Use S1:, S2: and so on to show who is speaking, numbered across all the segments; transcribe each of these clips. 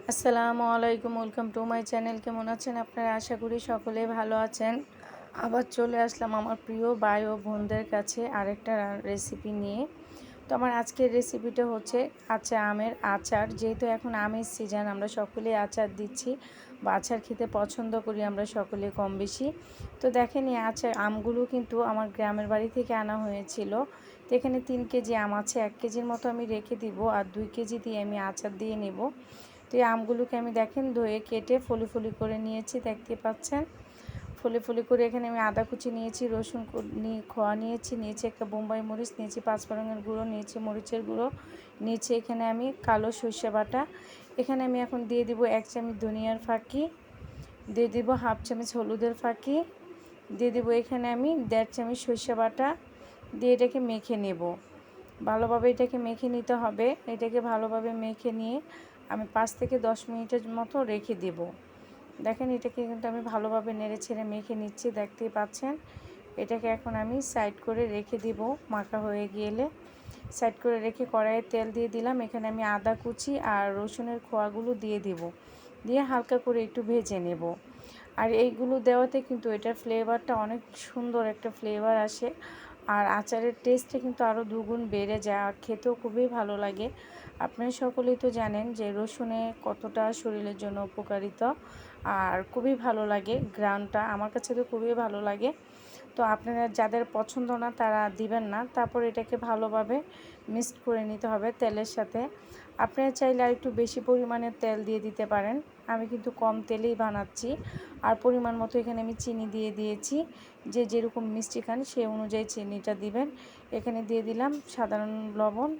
S1: আসসালামু আলাইকুম, welcome to my channel. কেমন আছেন আপনারা? আশা করি সকলেই ভালো আছেন। আবার চলে আসলাম আমার প্রিয় ভাই ও বোনদের কাছে আরেকটা রেসিপি নিয়ে। তো আমার আজকের রেসিপিটা হচ্ছে কাঁচা আমের আচার। যেহেতু এখন আমের সিজন, আমরা সকলেই আচার দিচ্ছি বা আচার খেতে পছন্দ করি আমরা সকলে কম বেশি। তো দেখেন, এই আচার আমগুলো কিন্তু আমার গ্রামের বাড়ি থেকে আনা হয়েছিল। তো এখানে 3 কেজি আম আছে, 1 কেজির মতো আমি রেখে দিব, আর 2 কেজি দিয়ে আমি আচার দিয়ে নেব। তো এই আমগুলোকে আমি দেখেন ধুয়ে কেটে ফলি ফলি করে নিয়েছি, দেখতে পাচ্ছেন। ফলি ফলি করে এখানে আমি আদা কুচি নিয়েছি, রসুন খোয়া নিয়েছি একটা বোম্বাই মরিচ নিয়েছি, 5 ফোড়নের গুঁড়ো নিয়েছি, মরিচের গুঁড়ো নিয়েছি, এখানে আমি কালো সর্ষে বাটা। এখানে আমি এখন দিয়ে দিব 1 চামচ ধনিয়ার ফাঁকি, দিয়ে দিব 1/2 চামচ হলুদের ফাঁকি, দিয়ে দিব এখানে আমি 1.5 চামচ সর্ষে বাটা, দিয়ে এটাকে মেখে নেব। ভালোভাবে এটাকে মেখে নিতে হবে। এটাকে ভালোভাবে মেখে নিয়ে আমি 5 থেকে 10 মিনিটের মতো রেখে দেব। দেখেন, এটাকে কিন্তু আমি ভালোভাবে নেড়ে ছেড়ে মেখে নিচ্ছি, দেখতেই পাচ্ছেন। এটাকে এখন আমি সাইড করে রেখে দিব। মাখা হয়ে গেলে সাইড করে রেখে কড়াইয়ে তেল দিয়ে দিলাম। এখানে আমি আদা কুচি আর রসুনের খোয়াগুলো দিয়ে দেব, দিয়ে হালকা করে একটু ভেজে নেব। আর এইগুলো দেওয়াতে কিন্তু এটার ফ্লেভারটা অনেক সুন্দর একটা ফ্লেভার আসে, আর আচারের টেস্টটা কিন্তু আরও দুগুণ বেড়ে যায়, আর খেতেও খুবই ভালো লাগে। আপনারা সকলেই তো জানেন যে রসুনে কতটা শরীরের জন্য উপকারিতা, আর খুবই ভালো লাগে ঘ্রাণটা, আমার কাছে তো খুবই ভালো লাগে। তো আপনারা যাদের পছন্দ না তারা দিবেন না। তারপর এটাকে ভালোভাবে মিক্সড করে নিতে হবে তেলের সাথে। আপনারা চাইলে আর একটু বেশি পরিমাণে তেল দিয়ে দিতে পারেন, আমি কিন্তু কম তেলেই বানাচ্ছি। আর পরিমাণ মতো এখানে আমি চিনি দিয়ে দিয়েছি, যে যেরকম মিষ্টি খান সেই অনুযায়ী চিনিটা দিবেন। এখানে দিয়ে দিলাম সাধারণ লবণ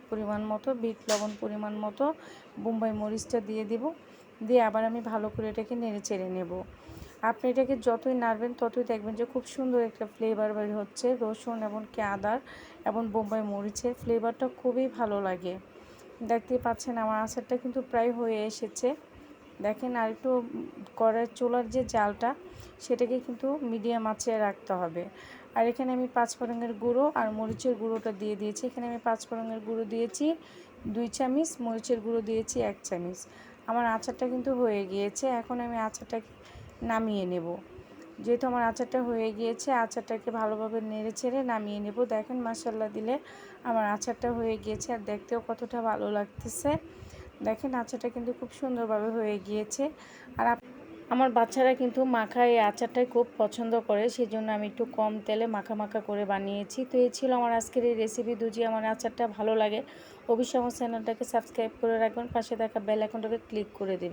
S1: পরিমাণ মতো, বিট লবণ পরিমাণ মতো, বোম্বাই মরিচটা দিয়ে দিব, দিয়ে আবার আমি ভালো করে এটাকে নেড়ে চেড়ে নেব। আপনি এটাকে যতই নাড়বেন ততই দেখবেন যে খুব সুন্দর একটা ফ্লেভার বের হচ্ছে, রসুন এবং আদার এবং বোম্বাই মরিচের ফ্লেভারটা খুবই ভালো লাগে। দেখতেই পাচ্ছেন আমার আচারটা কিন্তু প্রায় হয়ে এসেছে। দেখেন, আর একটু কড়াইয়ের চুলার যে জালটা সেটাকে কিন্তু মিডিয়াম আঁচে রাখতে হবে। আর এখানে আমি 5 ফোড়নের গুঁড়ো আর মরিচের গুঁড়োটা দিয়ে দিয়েছি। এখানে আমি 5 ফোড়নের গুঁড়ো দিয়েছি 2 চামচ, মরিচের গুঁড়ো দিয়েছি 1 চামচ। আমার আচারটা কিন্তু হয়ে গিয়েছে। এখন আমি আচারটাকে নামিয়ে নেব। যেহেতু আমার আচারটা হয়ে গিয়েছে, আচারটাকে ভালোভাবে নেড়ে ছেড়ে নামিয়ে নেব। দেখেন, মাশাআল্লাহ দিলে আমার আচারটা হয়ে গিয়েছে, আর দেখতেও কতটা ভালো লাগতেছে। দেখেন, আচারটা কিন্তু খুব সুন্দরভাবে হয়ে গিয়েছে। আর আমার বাচ্চারা কিন্তু মাখা এই আচারটাই খুব পছন্দ করে, সেই জন্য আমি একটু কম তেলে মাখা মাখা করে বানিয়েছি। তো এই ছিল আমার আজকের এই রেসিপি। যদি আমার আচারটা ভালো লাগে অবশ্যই আমার চ্যানেলটাকে সাবস্ক্রাইব করে রাখবেন, পাশে থাকা বেল আইকনটাকে ক্লিক করে দেবেন।